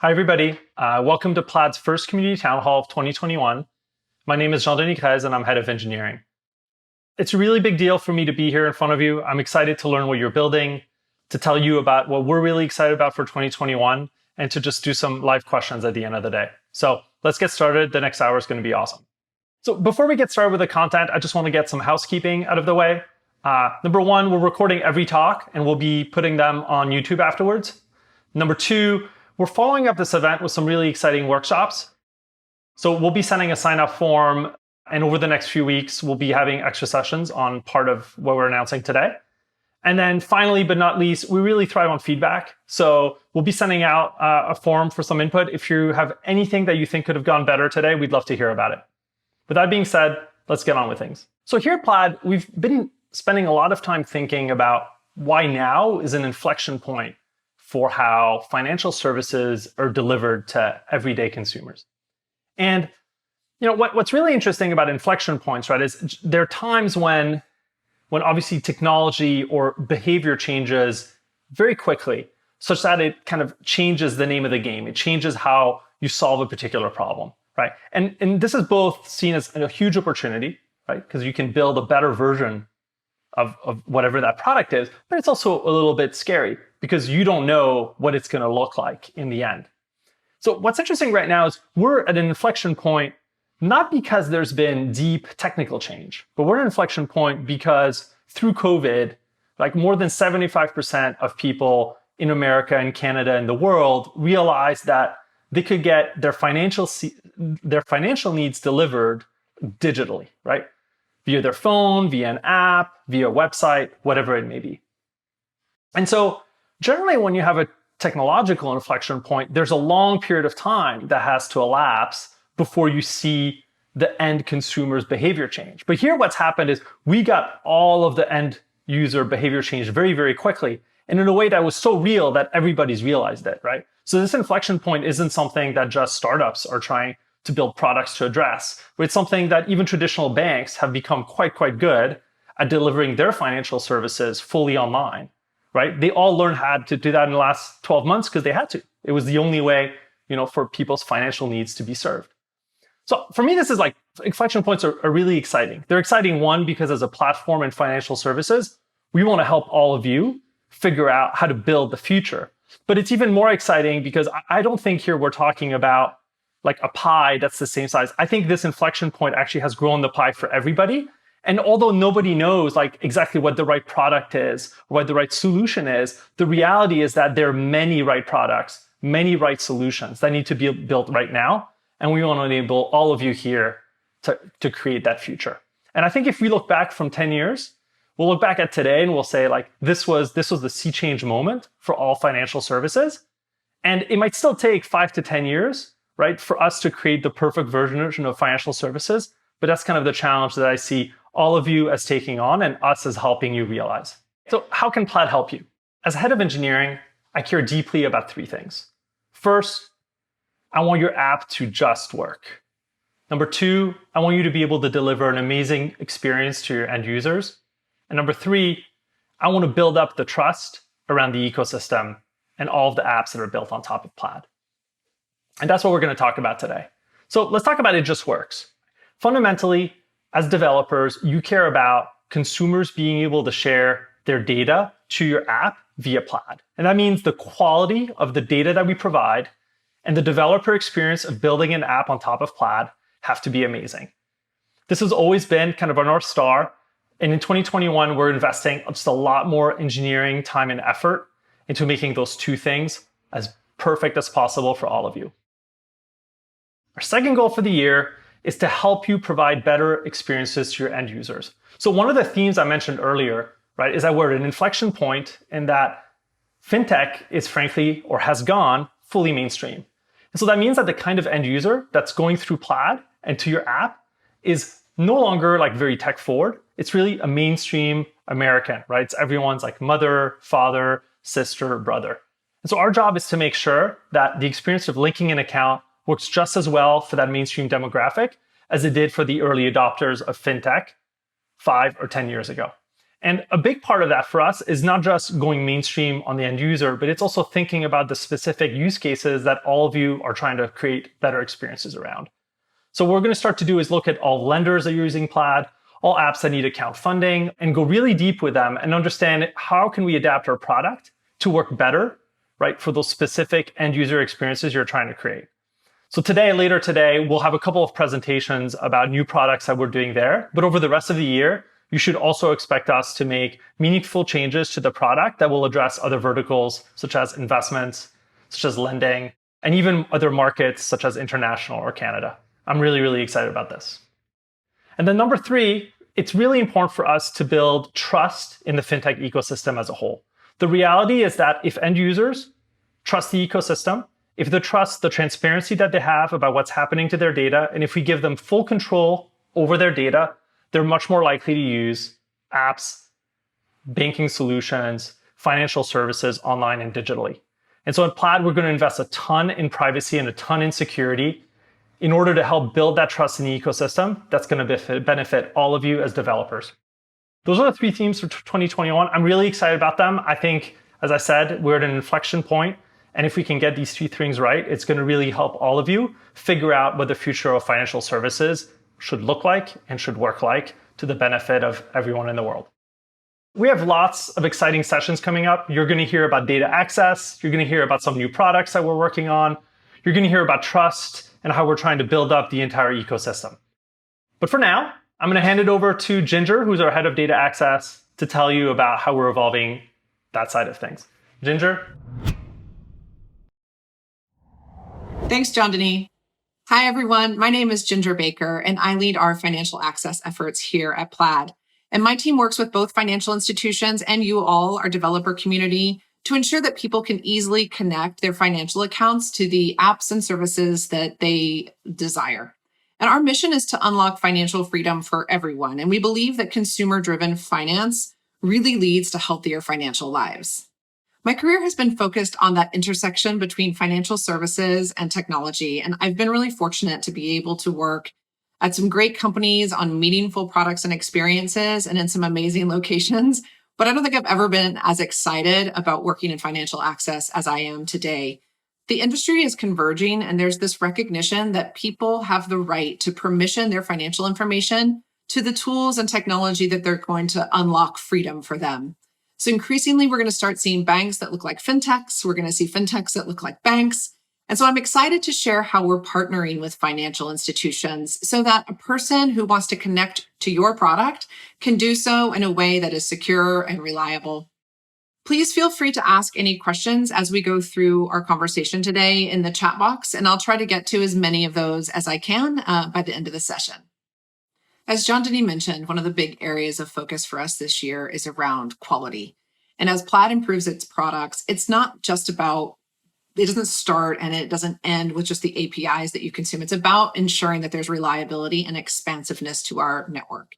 Hi, everybody. Welcome to Plaid's first community town hall of 2021. My name is Jean-Denis Grez, and I'm head of engineering. It's a really big deal for me to be here in front of you. I'm excited to learn what you're building, to tell you about what we're really excited about for 2021, and to just do some live questions at the end of the day. So let's get started. The next hour is going to be awesome. So before we get started with the content, I just want to get some housekeeping out of the way. Number one, we're recording every talk, and we'll be putting them on YouTube afterwards. Number two, we're following up this event with some really exciting workshops. So we'll be sending a sign-up form, and over the next few weeks, we'll be having extra sessions on part of what we're announcing today. And then finally, but not least, we really thrive on feedback. So we'll be sending out a form for some input. If you have anything that you think could have gone better today, we'd love to hear about it. With that being said, let's get on with things. So here at Plaid, we've been spending a lot of time thinking about why now is an inflection point for how financial services are delivered to everyday consumers. And what's really interesting about inflection points, right, is there are times when obviously technology or behavior changes very quickly, such that it kind of changes the name of the game. It changes how you solve a particular problem, right? And this is both seen as a huge opportunity, right, because you can build a better version of whatever that product is, but it's also a little bit scary because you don't know what it's going to look like in the end. So what's interesting right now is we're at an inflection point, not because there's been deep technical change, but we're at an inflection point because through COVID, like more than 75% of people in America and Canada and the world realized that they could get their financial needs delivered digitally, right? Via their phone, via an app, via a website, whatever it may be. And so generally when you have a technological inflection point, there's a long period of time that has to elapse before you see the end consumer's behavior change. But here what's happened is we got all of the end user behavior change very, very quickly, and in a way that was so real that everybody's realized it, right? So this inflection point isn't something that just startups are trying to build products to address. It's something that even traditional banks have become quite good at delivering their financial services fully online, right? They all learned how to do that in the last 12 months because they had to. It was the only way, for people's financial needs to be served. So for me, this is like, inflection points are really exciting. They're exciting, one, because as a platform in financial services, we want to help all of you figure out how to build the future. But it's even more exciting because I don't think here we're talking about like a pie that's the same size. I think this inflection point actually has grown the pie for everybody. And although nobody knows like exactly what the right product is or what the right solution is, the reality is that there are many right products, many right solutions that need to be built right now. And we want to enable all of you here to create that future. And I think if we look back from 10 years, we'll look back at today and we'll say like, this was the sea change moment for all financial services. And it might still take 5 to 10 years, right, for us to create the perfect version of financial services. But that's kind of the challenge that I see all of you as taking on and us as helping you realize. So how can Plaid help you? As head of engineering, I care deeply about 3 things. First, I want your app to just work. Number 2, I want you to be able to deliver an amazing experience to your end users. And number 3, I want to build up the trust around the ecosystem and all of the apps that are built on top of Plaid. And that's what we're going to talk about today. So let's talk about It Just Works. Fundamentally, as developers, you care about consumers being able to share their data to your app via Plaid. And that means the quality of the data that we provide and the developer experience of building an app on top of Plaid have to be amazing. This has always been kind of our North Star. And in 2021, we're investing just a lot more engineering time and effort into making those 2 things as perfect as possible for all of you. Our second goal for the year is to help you provide better experiences to your end users. So one of the themes I mentioned earlier, right, is that we're at an inflection point in that Fintech is frankly, or has gone fully mainstream. And so that means that the kind of end user that's going through Plaid and to your app is no longer like very tech forward. It's really a mainstream American, right? It's everyone's like mother, father, sister, brother. And so our job is to make sure that the experience of linking an account works just as well for that mainstream demographic as it did for the early adopters of Fintech 5 or 10 years ago. And a big part of that for us is not just going mainstream on the end user, but it's also thinking about the specific use cases that all of you are trying to create better experiences around. So what we're going to start to do is look at all lenders that are using Plaid, all apps that need account funding, and go really deep with them and understand how can we adapt our product to work better, right, for those specific end user experiences you're trying to create. So later today, we'll have a couple of presentations about new products that we're doing there. But over the rest of the year, you should also expect us to make meaningful changes to the product that will address other verticals, such as investments, such as lending, and even other markets, such as international or Canada. I'm really, really excited about this. And then number 3, it's really important for us to build trust in the fintech ecosystem as a whole. The reality is that if end users trust the ecosystem, if they trust the transparency that they have about what's happening to their data, and if we give them full control over their data, they're much more likely to use apps, banking solutions, financial services online and digitally. And so at Plaid, we're going to invest a ton in privacy and a ton in security in order to help build that trust in the ecosystem that's going to benefit all of you as developers. Those are the 3 themes for 2021. I'm really excited about them. I think, as I said, we're at an inflection point. And if we can get these 3 things right, it's going to really help all of you figure out what the future of financial services should look like and should work like to the benefit of everyone in the world. We have lots of exciting sessions coming up. You're going to hear about data access. You're going to hear about some new products that we're working on. You're going to hear about trust and how we're trying to build up the entire ecosystem. But for now, I'm going to hand it over to Ginger, who's our head of data access, to tell you about how we're evolving that side of things. Ginger? Thanks, John Denis. Hi, everyone. My name is Ginger Baker, and I lead our financial access efforts here at Plaid. And my team works with both financial institutions and you all, our developer community, to ensure that people can easily connect their financial accounts to the apps and services that they desire. And our mission is to unlock financial freedom for everyone. And we believe that consumer-driven finance really leads to healthier financial lives. My career has been focused on that intersection between financial services and technology, and I've been really fortunate to be able to work at some great companies on meaningful products and experiences and in some amazing locations, but I don't think I've ever been as excited about working in financial access as I am today. The industry is converging, and there's this recognition that people have the right to permission their financial information to the tools and technology that they're going to unlock freedom for them. So increasingly, we're going to start seeing banks that look like fintechs. We're going to see fintechs that look like banks. And so I'm excited to share how we're partnering with financial institutions so that a person who wants to connect to your product can do so in a way that is secure and reliable. Please feel free to ask any questions as we go through our conversation today in the chat box, and I'll try to get to as many of those as I can by the end of the session. As John Denis mentioned, one of the big areas of focus for us this year is around quality. And as Plaid improves its products, it's not just about, it doesn't start and it doesn't end with just the APIs that you consume. It's about ensuring that there's reliability and expansiveness to our network.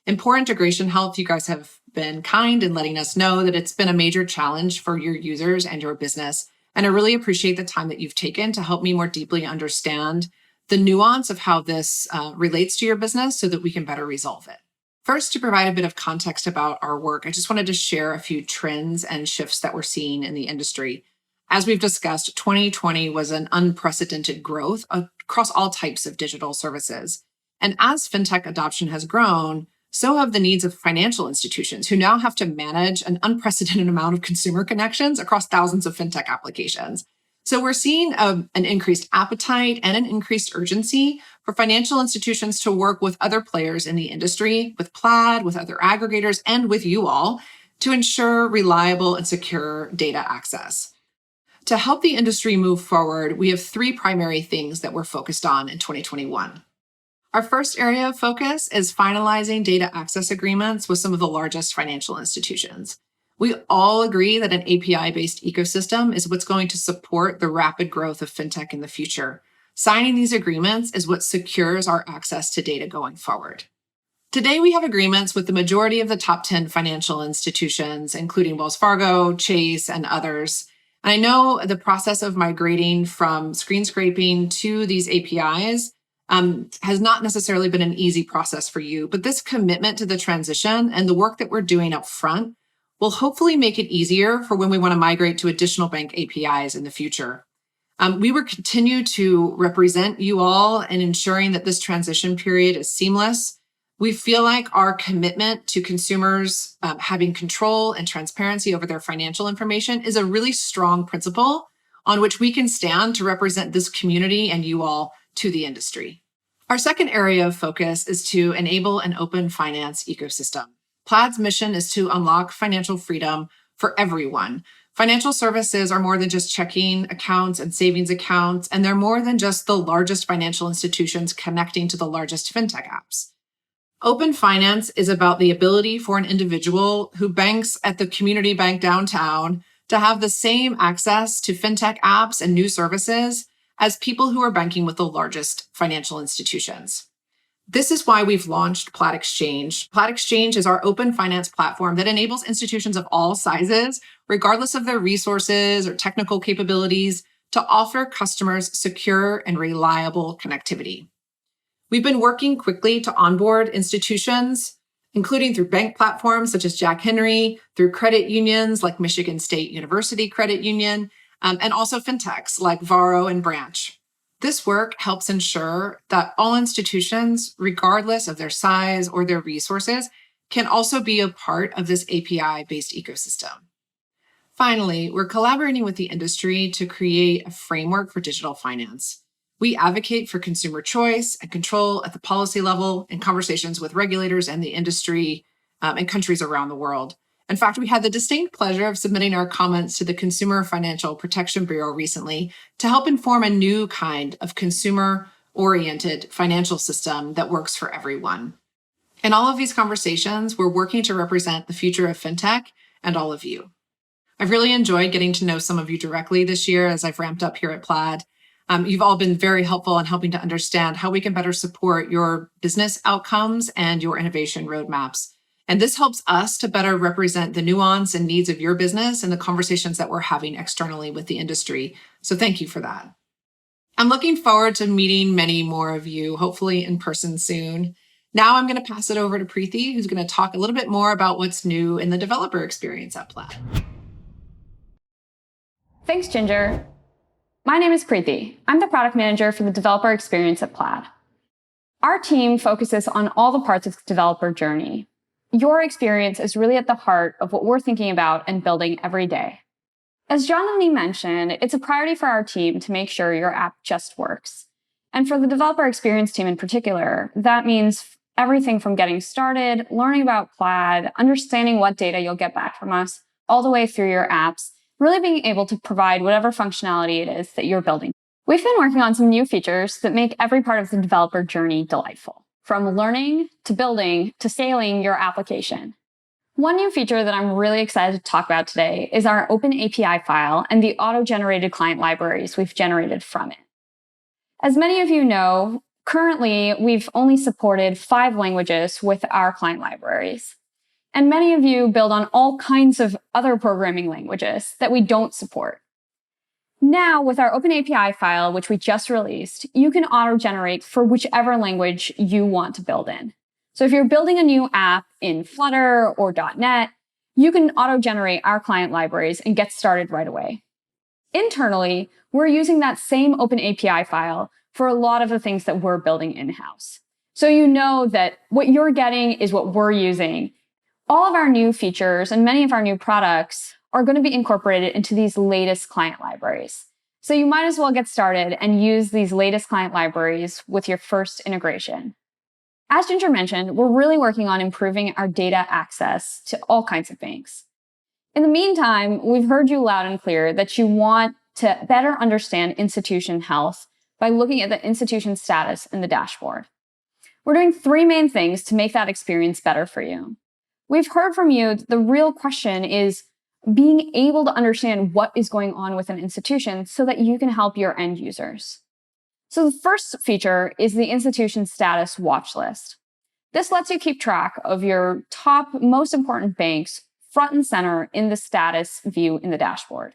In poor integration health, you guys have been kind in letting us know that it's been a major challenge for your users and your business. And I really appreciate the time that you've taken to help me more deeply understand the nuance of how this relates to your business so that we can better resolve it. First, to provide a bit of context about our work, I just wanted to share a few trends and shifts that we're seeing in the industry. As we've discussed, 2020 was an unprecedented growth across all types of digital services. And as fintech adoption has grown, so have the needs of financial institutions who now have to manage an unprecedented amount of consumer connections across thousands of fintech applications. So we're seeing an increased appetite and an increased urgency for financial institutions to work with other players in the industry, with Plaid, with other aggregators, and with you all to ensure reliable and secure data access. To help the industry move forward, we have 3 primary things that we're focused on in 2021. Our first area of focus is finalizing data access agreements with some of the largest financial institutions. We all agree that an API-based ecosystem is what's going to support the rapid growth of fintech in the future. Signing these agreements is what secures our access to data going forward. Today, we have agreements with the majority of the top 10 financial institutions, including Wells Fargo, Chase, and others. And I know the process of migrating from screen scraping to these APIs has not necessarily been an easy process for you, but this commitment to the transition and the work that we're doing up front will hopefully make it easier for when we want to migrate to additional bank APIs in the future. We will continue to represent you all in ensuring that this transition period is seamless. We feel like our commitment to consumers having control and transparency over their financial information is a really strong principle on which we can stand to represent this community and you all to the industry. Our second area of focus is to enable an open finance ecosystem. Plaid's mission is to unlock financial freedom for everyone. Financial services are more than just checking accounts and savings accounts, and they're more than just the largest financial institutions connecting to the largest fintech apps. Open finance is about the ability for an individual who banks at the community bank downtown to have the same access to fintech apps and new services as people who are banking with the largest financial institutions. This is why we've launched Plaid Exchange. Plaid Exchange is our open finance platform that enables institutions of all sizes, regardless of their resources or technical capabilities, to offer customers secure and reliable connectivity. We've been working quickly to onboard institutions, including through bank platforms such as Jack Henry, through credit unions like Michigan State University Credit Union, and also fintechs like Varo and Branch. This work helps ensure that all institutions, regardless of their size or their resources, can also be a part of this API-based ecosystem. Finally, we're collaborating with the industry to create a framework for digital finance. We advocate for consumer choice and control at the policy level in conversations with regulators and the industry and countries around the world. In fact, we had the distinct pleasure of submitting our comments to the Consumer Financial Protection Bureau recently to help inform a new kind of consumer-oriented financial system that works for everyone. In all of these conversations, we're working to represent the future of fintech and all of you. I've really enjoyed getting to know some of you directly this year as I've ramped up here at Plaid. You've all been very helpful in helping to understand how we can better support your business outcomes and your innovation roadmaps. And this helps us to better represent the nuance and needs of your business and the conversations that we're having externally with the industry. So thank you for that. I'm looking forward to meeting many more of you, hopefully in person soon. Now I'm going to pass it over to Preeti, who's going to talk a little bit more about what's new in the developer experience at Plaid. Thanks, Ginger. My name is Preeti. I'm the product manager for the developer experience at Plaid. Our team focuses on all the parts of the developer journey. Your experience is really at the heart of what we're thinking about and building every day. As John and Lee mentioned, it's a priority for our team to make sure your app just works. And for the developer experience team in particular, that means everything from getting started, learning about Plaid, understanding what data you'll get back from us, all the way through your apps, really being able to provide whatever functionality it is that you're building. We've been working on some new features that make every part of the developer journey delightful, from learning to building to scaling your application. One new feature that I'm really excited to talk about today is our open API file and the auto-generated client libraries we've generated from it. As many of you know, currently we've only supported 5 languages with our client libraries. And many of you build on all kinds of other programming languages that we don't support. Now, with our open API file, which we just released, you can auto-generate for whichever language you want to build in. So if you're building a new app in Flutter or .NET, you can auto-generate our client libraries and get started right away. Internally, we're using that same open API file for a lot of the things that we're building in-house. So you know that what you're getting is what we're using. All of our new features and many of our new products are going to be incorporated into these latest client libraries. So you might as well get started and use these latest client libraries with your first integration. As Ginger mentioned, we're really working on improving our data access to all kinds of banks. In the meantime, we've heard you loud and clear that you want to better understand institution health by looking at the institution status in the dashboard. We're doing 3 main things to make that experience better for you. We've heard from you that the real question is being able to understand what is going on with an institution so that you can help your end users. So the first feature is the institution status watch list. This lets you keep track of your top most important banks front and center in the status view in the dashboard.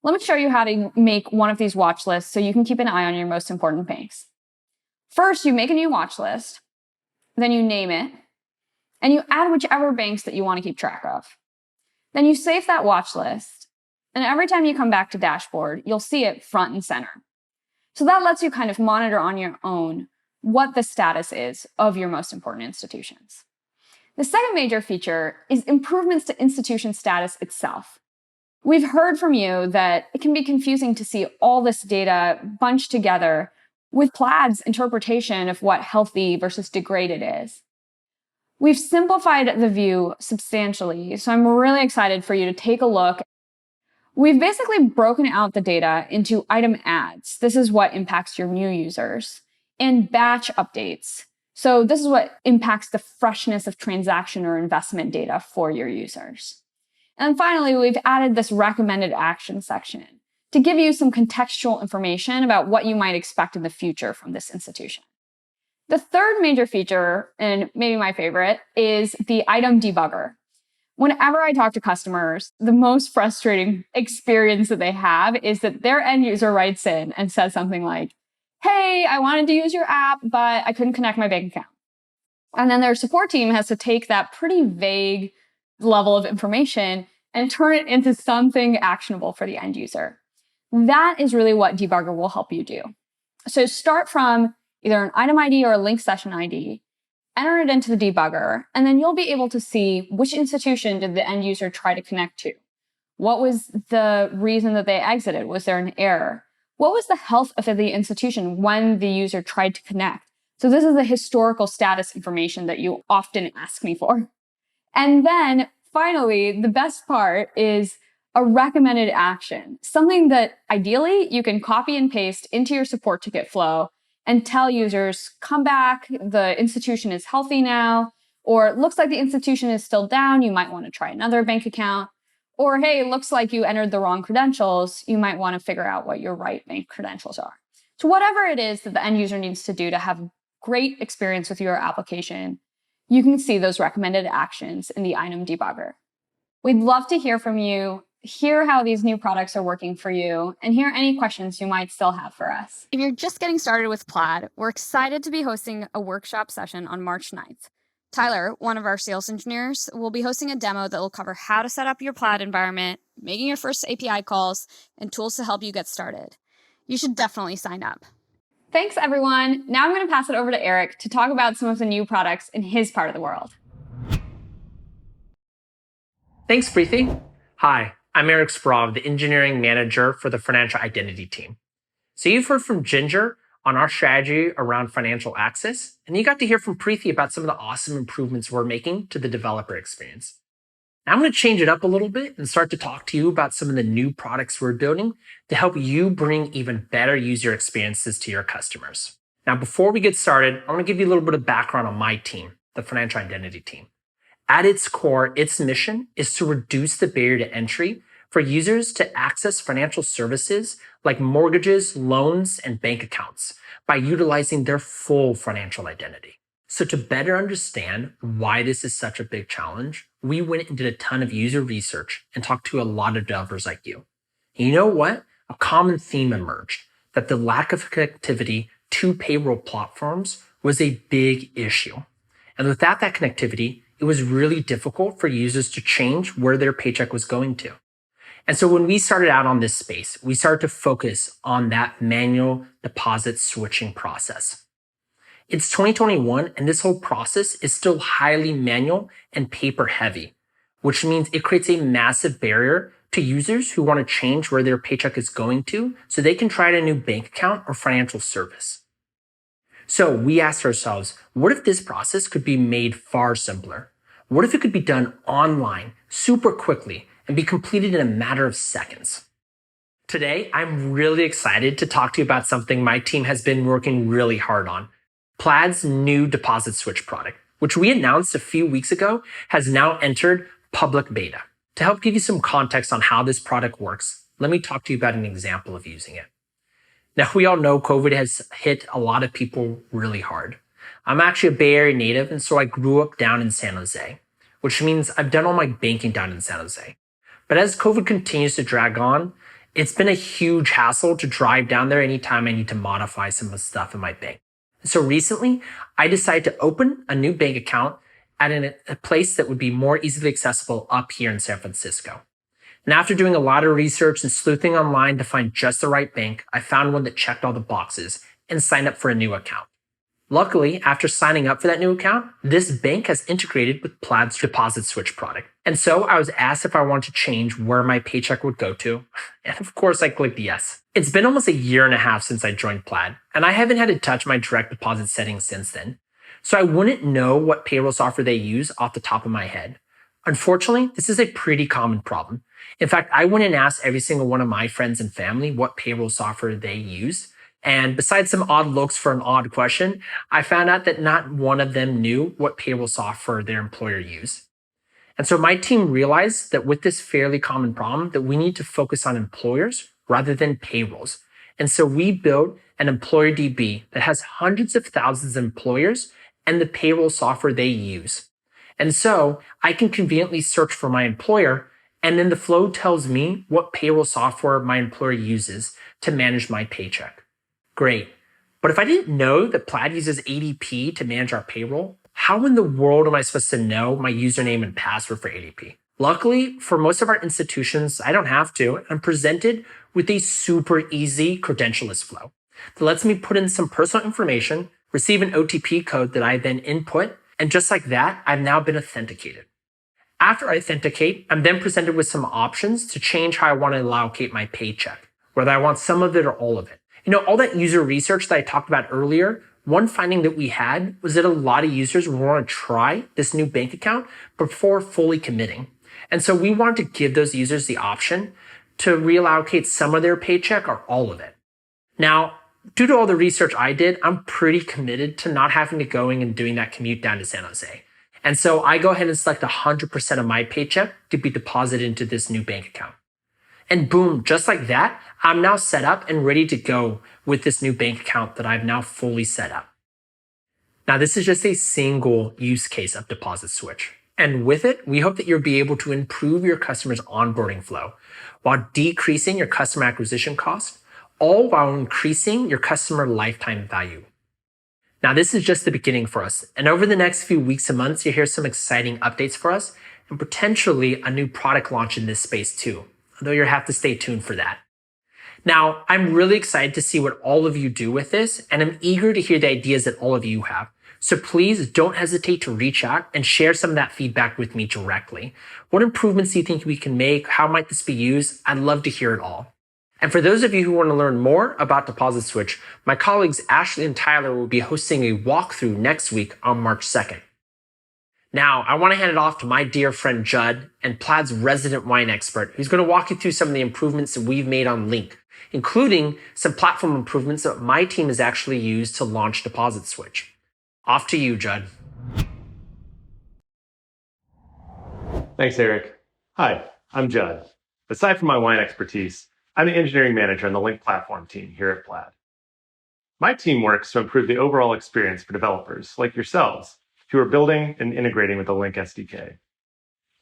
Let me show you how to make one of these watch lists so you can keep an eye on your most important banks. First, you make a new watch list, then you name it, and you add whichever banks that you want to keep track of. Then you save that watch list, and every time you come back to dashboard, you'll see it front and center. So that lets you kind of monitor on your own what the status is of your most important institutions. The second major feature is improvements to institution status itself. We've heard from you that it can be confusing to see all this data bunched together with Plaid's interpretation of what healthy versus degraded is. We've simplified the view substantially, so I'm really excited for you to take a look. We've basically broken out the data into item adds. This is what impacts your new users, and batch updates. So this is what impacts the freshness of transaction or investment data for your users. And finally, we've added this recommended action section to give you some contextual information about what you might expect in the future from this institution. The third major feature, and maybe my favorite, is the item debugger. Whenever I talk to customers, the most frustrating experience that they have is that their end user writes in and says something like, "Hey, I wanted to use your app, but I couldn't connect my bank account." And then their support team has to take that pretty vague level of information and turn it into something actionable for the end user. That is really what debugger will help you do. So start from either an item ID or a link session ID, enter it into the debugger, and then you'll be able to see which institution did the end user try to connect to. What was the reason that they exited? Was there an error? What was the health of the institution when the user tried to connect? So this is the historical status information that you often ask me for. And then finally, the best part is a recommended action, something that ideally you can copy and paste into your support ticket flow and tell users, come back, the institution is healthy now, or it looks like the institution is still down, you might want to try another bank account, or hey, it looks like you entered the wrong credentials, you might want to figure out what your right bank credentials are. So whatever it is that the end user needs to do to have great experience with your application, you can see those recommended actions in the item debugger. We'd love to hear from you, hear how these new products are working for you, and hear any questions you might still have for us. If you're just getting started with Plaid, we're excited to be hosting a workshop session on March 9th. Tyler, one of our sales engineers, will be hosting a demo that will cover how to set up your Plaid environment, making your first API calls, and tools to help you get started. You should definitely sign up. Thanks, everyone. Now I'm going to pass it over to Eric to talk about some of the new products in his part of the world. Thanks, Preeti. Hi, I'm Eric Sprov, the engineering manager for the financial identity team. So you've heard from Ginger on our strategy around financial access, and you got to hear from Preeti about some of the awesome improvements we're making to the developer experience. Now I'm going to change it up a little bit and start to talk to you about some of the new products we're building to help you bring even better user experiences to your customers. Now, before we get started, I want to give you a little bit of background on my team, the financial identity team. At its core, its mission is to reduce the barrier to entry for users to access financial services like mortgages, loans, and bank accounts by utilizing their full financial identity. So to better understand why this is such a big challenge, we went and did a ton of user research and talked to a lot of developers like you. And you know what? A common theme emerged that the lack of connectivity to payroll platforms was a big issue. And without that connectivity, it was really difficult for users to change where their paycheck was going to. And so when we started out on this space, we started to focus on that manual deposit switching process. It's 2021, and this whole process is still highly manual and paper heavy, which means it creates a massive barrier to users who want to change where their paycheck is going to so they can try a new bank account or financial service. So we asked ourselves, what if this process could be made far simpler? What if it could be done online, super quickly, and be completed in a matter of seconds? Today, I'm really excited to talk to you about something my team has been working really hard on. Plaid's new deposit switch product, which we announced a few weeks ago, has now entered public beta. To help give you some context on how this product works, let me talk to you about an example of using it. Now, we all know COVID has hit a lot of people really hard. I'm actually a Bay Area native, and so I grew up down in San Jose, which means I've done all my banking down in San Jose. But as COVID continues to drag on, it's been a huge hassle to drive down there anytime I need to modify some of the stuff in my bank. So recently, I decided to open a new bank account at a place that would be more easily accessible up here in San Francisco. And after doing a lot of research and sleuthing online to find just the right bank, I found one that checked all the boxes and signed up for a new account. Luckily, after signing up for that new account, this bank has integrated with Plaid's deposit switch product. And so I was asked if I wanted to change where my paycheck would go to. And of course, I clicked yes. It's been almost a year and a half since I joined Plaid, and I haven't had to touch my direct deposit settings since then. So I wouldn't know what payroll software they use off the top of my head. Unfortunately, this is a pretty common problem. In fact, I went and asked every single one of my friends and family what payroll software they use. And besides some odd looks for an odd question, I found out that not one of them knew what payroll software their employer used. And so my team realized that with this fairly common problem, that we need to focus on employers rather than payrolls. And so we built an employer DB that has hundreds of thousands of employers and the payroll software they use. And so I can conveniently search for my employer, and then the flow tells me what payroll software my employer uses to manage my paycheck. Great. But if I didn't know that Plaid uses ADP to manage our payroll, how in the world am I supposed to know my username and password for ADP? Luckily, for most of our institutions, I don't have to. I'm presented with a super easy credentialless flow that lets me put in some personal information, receive an OTP code that I then input, and just like that, I've now been authenticated. After I authenticate, I'm then presented with some options to change how I want to allocate my paycheck, whether I want some of it or all of it. All that user research that I talked about earlier, one finding that we had was that a lot of users want to try this new bank account before fully committing. And so we wanted to give those users the option to reallocate some of their paycheck or all of it. Now, due to all the research I did, I'm pretty committed to not having to going and doing that commute down to San Jose. And so I go ahead and select 100% of my paycheck to be deposited into this new bank account. And boom, just like that, I'm now set up and ready to go with this new bank account that I've now fully set up. Now, this is just a single use case of deposit switch. And with it, we hope that you'll be able to improve your customer's onboarding flow while decreasing your customer acquisition cost, all while increasing your customer lifetime value. Now, this is just the beginning for us. And over the next few weeks and months, you'll hear some exciting updates for us and potentially a new product launch in this space too, although you'll have to stay tuned for that. Now, I'm really excited to see what all of you do with this, and I'm eager to hear the ideas that all of you have. So please don't hesitate to reach out and share some of that feedback with me directly. What improvements do you think we can make? How might this be used? I'd love to hear it all. And for those of you who want to learn more about Deposit Switch, my colleagues Ashley and Tyler will be hosting a walkthrough next week on March 2nd. Now, I want to hand it off to my dear friend Judd and Plaid's resident wine expert, who's going to walk you through some of the improvements that we've made on Link, including some platform improvements that my team has actually used to launch Deposit Switch. Off to you, Judd. Thanks, Eric. Hi, I'm Judd. Aside from my wine expertise, I'm the engineering manager on the Link platform team here at Plaid. My team works to improve the overall experience for developers like yourselves who are building and integrating with the Link SDK.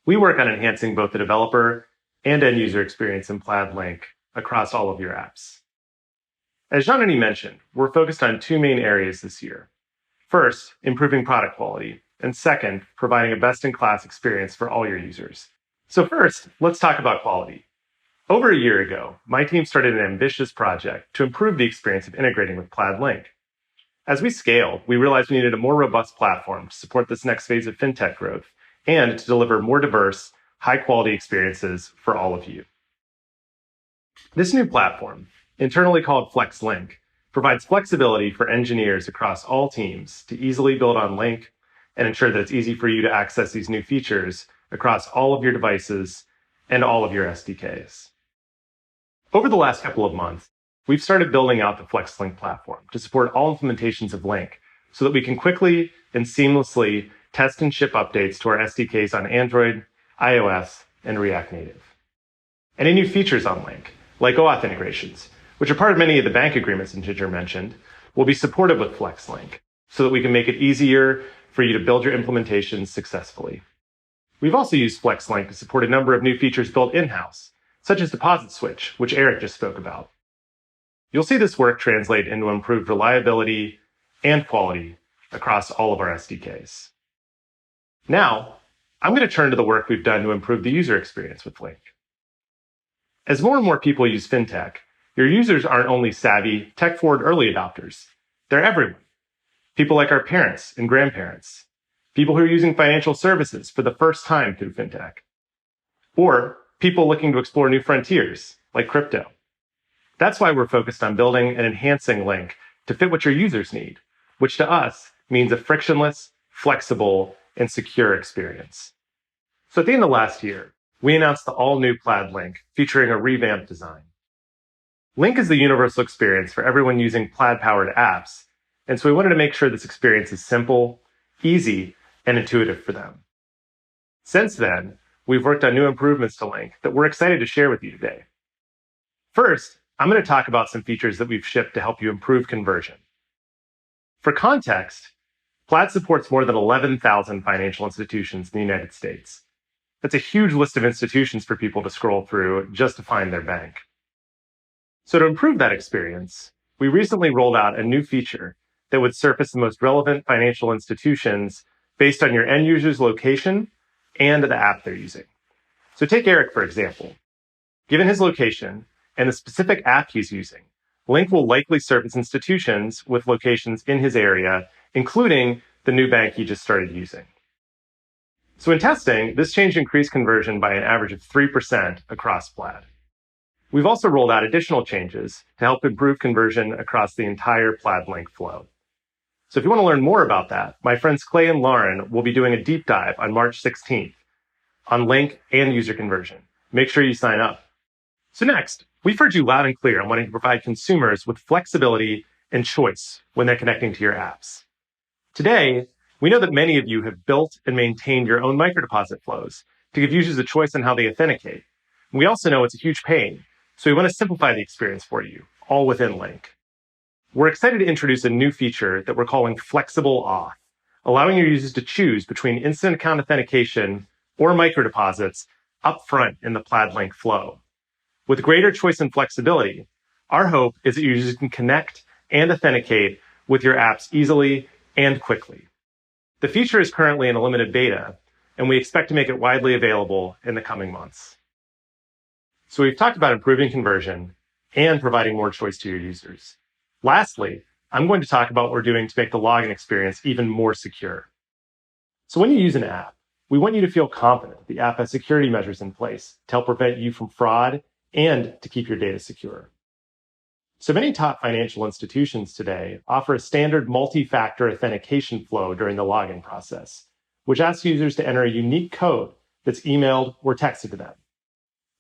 We work on enhancing both the developer and end user experience in Plaid Link across all of your apps. As Jean-Denis mentioned, we're focused on two main areas this year. First, improving product quality, and second, providing a best-in-class experience for all your users. So first, let's talk about quality. Over a year ago, my team started an ambitious project to improve the experience of integrating with Plaid Link. As we scaled, we realized we needed a more robust platform to support this next phase of fintech growth and to deliver more diverse, high-quality experiences for all of you. This new platform, internally called Flex Link, provides flexibility for engineers across all teams to easily build on Link and ensure that it's easy for you to access these new features across all of your devices and all of your SDKs. Over the last couple of months, we've started building out the Flex Link platform to support all implementations of Link so that we can quickly and seamlessly test and ship updates to our SDKs on Android, iOS, and React Native. Any new features on Link, like OAuth integrations, which are part of many of the bank agreements that Ginger mentioned, will be supported with Flex Link so that we can make it easier for you to build your implementations successfully. We've also used Flex Link to support a number of new features built in-house, such as Deposit Switch, which Eric just spoke about. You'll see this work translate into improved reliability, and quality across all of our SDKs. Now, I'm going to turn to the work we've done to improve the user experience with Link. As more and more people use Fintech, your users aren't only savvy, tech-forward early adopters. They're everyone. People like our parents and grandparents, people who are using financial services for the first time through Fintech, or people looking to explore new frontiers, like crypto. That's why we're focused on building and enhancing Link to fit what your users need, which to us means a frictionless, flexible, and secure experience. So at the end of last year, we announced the all-new Plaid Link featuring a revamped design. Link is the universal experience for everyone using Plaid-powered apps, and so we wanted to make sure this experience is simple, easy, and intuitive for them. Since then, we've worked on new improvements to Link that we're excited to share with you today. First, I'm going to talk about some features that we've shipped to help you improve conversion. For context, Plaid supports more than 11,000 financial institutions in the United States. That's a huge list of institutions for people to scroll through just to find their bank. So to improve that experience, we recently rolled out a new feature that would surface the most relevant financial institutions based on your end user's location and the app they're using. So take Eric, for example. Given his location and the specific app he's using, Link will likely surface institutions with locations in his area, including the new bank he just started using. So in testing, this change increased conversion by an average of 3% across Plaid. We've also rolled out additional changes to help improve conversion across the entire Plaid Link flow. So if you want to learn more about that, my friends Clay and Lauren will be doing a deep dive on March 16th on Link and user conversion. Make sure you sign up. So next, we've heard you loud and clear on wanting to provide consumers with flexibility and choice when they're connecting to your apps. Today, we know that many of you have built and maintained your own microdeposit flows to give users a choice on how they authenticate. We also know it's a huge pain, so we want to simplify the experience for you, all within Link. We're excited to introduce a new feature that we're calling Flexible Auth, allowing your users to choose between instant account authentication or microdeposits upfront in the Plaid Link flow. With greater choice and flexibility, our hope is that users can connect and authenticate with your apps easily and quickly. The feature is currently in a limited beta, and we expect to make it widely available in the coming months. So we've talked about improving conversion and providing more choice to your users. Lastly, I'm going to talk about what we're doing to make the login experience even more secure. So when you use an app, we want you to feel confident the app has security measures in place to help prevent you from fraud and to keep your data secure. So many top financial institutions today offer a standard multi-factor authentication flow during the login process, which asks users to enter a unique code that's emailed or texted to them.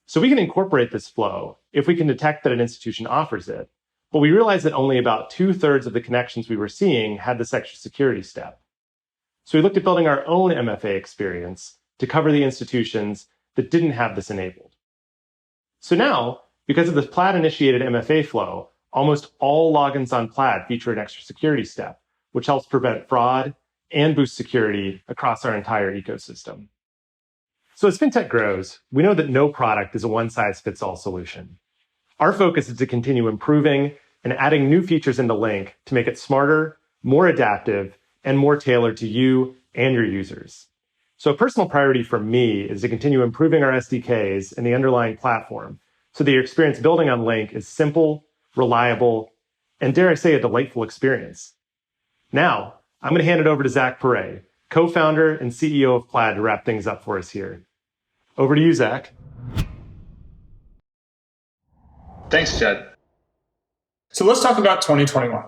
So we can incorporate this flow if we can detect that an institution offers it, but we realized that only about 2/3 of the connections we were seeing had this extra security step. So we looked at building our own MFA experience to cover the institutions that didn't have this enabled. So now, because of the Plaid-initiated MFA flow, almost all logins on Plaid feature an extra security step, which helps prevent fraud and boost security across our entire ecosystem. So as Fintech grows, we know that no product is a one-size-fits-all solution. Our focus is to continue improving and adding new features into Link to make it smarter, more adaptive, and more tailored to you and your users. So a personal priority for me is to continue improving our SDKs and the underlying platform so that your experience building on Link is simple, reliable, and dare I say, a delightful experience. Now, I'm going to hand it over to Zach Perret, co-founder and CEO of Plaid, to wrap things up for us here. Over to you, Zach. Thanks, Jed. So let's talk about 2021.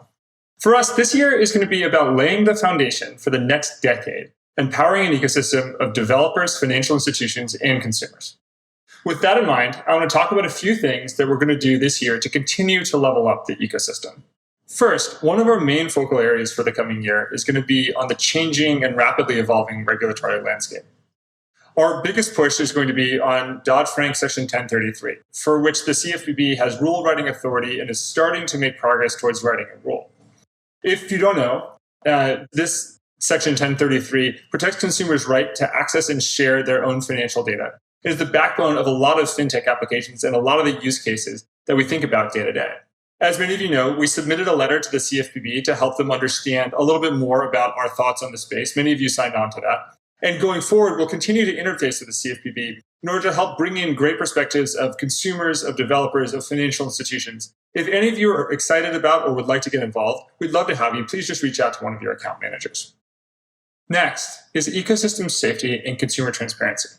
For us, this year is going to be about laying the foundation for the next decade, empowering an ecosystem of developers, financial institutions, and consumers. With that in mind, I want to talk about a few things that we're going to do this year to continue to level up the ecosystem. First, one of our main focal areas for the coming year is going to be on the changing and rapidly evolving regulatory landscape. Our biggest push is going to be on Dodd-Frank Section 1033, for which the CFPB has rule writing authority and is starting to make progress towards writing a rule. If you don't know, this Section 1033 protects consumers' right to access and share their own financial data. It is the backbone of a lot of fintech applications and a lot of the use cases that we think about day to day. As many of you know, we submitted a letter to the CFPB to help them understand a little bit more about our thoughts on the space. Many of you signed on to that. And going forward, we'll continue to interface with the CFPB in order to help bring in great perspectives of consumers, of developers, of financial institutions. If any of you are excited about or would like to get involved, we'd love to have you. Please just reach out to one of your account managers. Next is ecosystem safety and consumer transparency.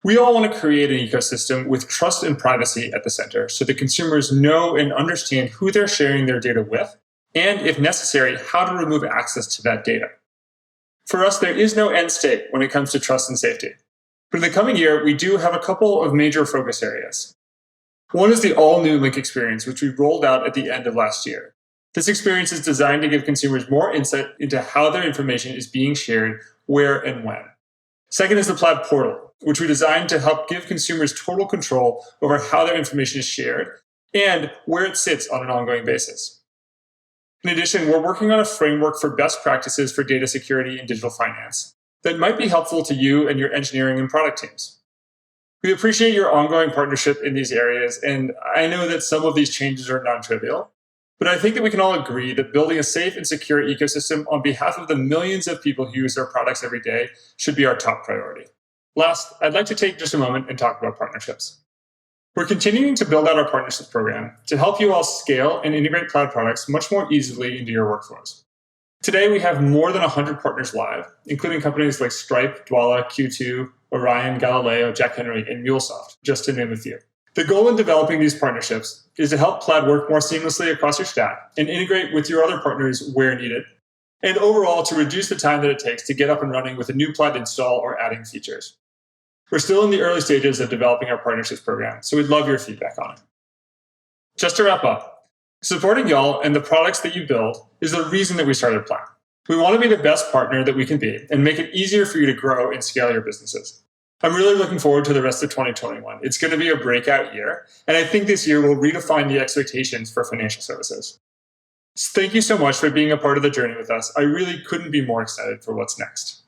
We all want to create an ecosystem with trust and privacy at the center so that consumers know and understand who they're sharing their data with, and if necessary, how to remove access to that data. For us, there is no end state when it comes to trust and safety. But in the coming year, we do have a couple of major focus areas. One is the all-new Link experience, which we rolled out at the end of last year. This experience is designed to give consumers more insight into how their information is being shared, where and when. Second is the Plaid portal, which we designed to help give consumers total control over how their information is shared and where it sits on an ongoing basis. In addition, we're working on a framework for best practices for data security and digital finance that might be helpful to you and your engineering and product teams. We appreciate your ongoing partnership in these areas, and I know that some of these changes are non-trivial, but I think that we can all agree that building a safe and secure ecosystem on behalf of the millions of people who use our products every day should be our top priority. Last, I'd like to take just a moment and talk about partnerships. We're continuing to build out our partnerships program to help you all scale and integrate Plaid products much more easily into your workflows. Today, we have more than 100 partners live, including companies like Stripe, Dwala, Q2, Orion, Galileo, Jack Henry, and MuleSoft, just to name a few. The goal in developing these partnerships is to help Plaid work more seamlessly across your stack and integrate with your other partners where needed, and overall to reduce the time that it takes to get up and running with a new Plaid install or adding features. We're still in the early stages of developing our partnerships program, so we'd love your feedback on it. Just to wrap up, supporting y'all and the products that you build is the reason that we started Plaid. We want to be the best partner that we can be and make it easier for you to grow and scale your businesses. I'm really looking forward to the rest of 2021. It's going to be a breakout year, and I think this year will redefine the expectations for financial services. So thank you so much for being a part of the journey with us. I really couldn't be more excited for what's next.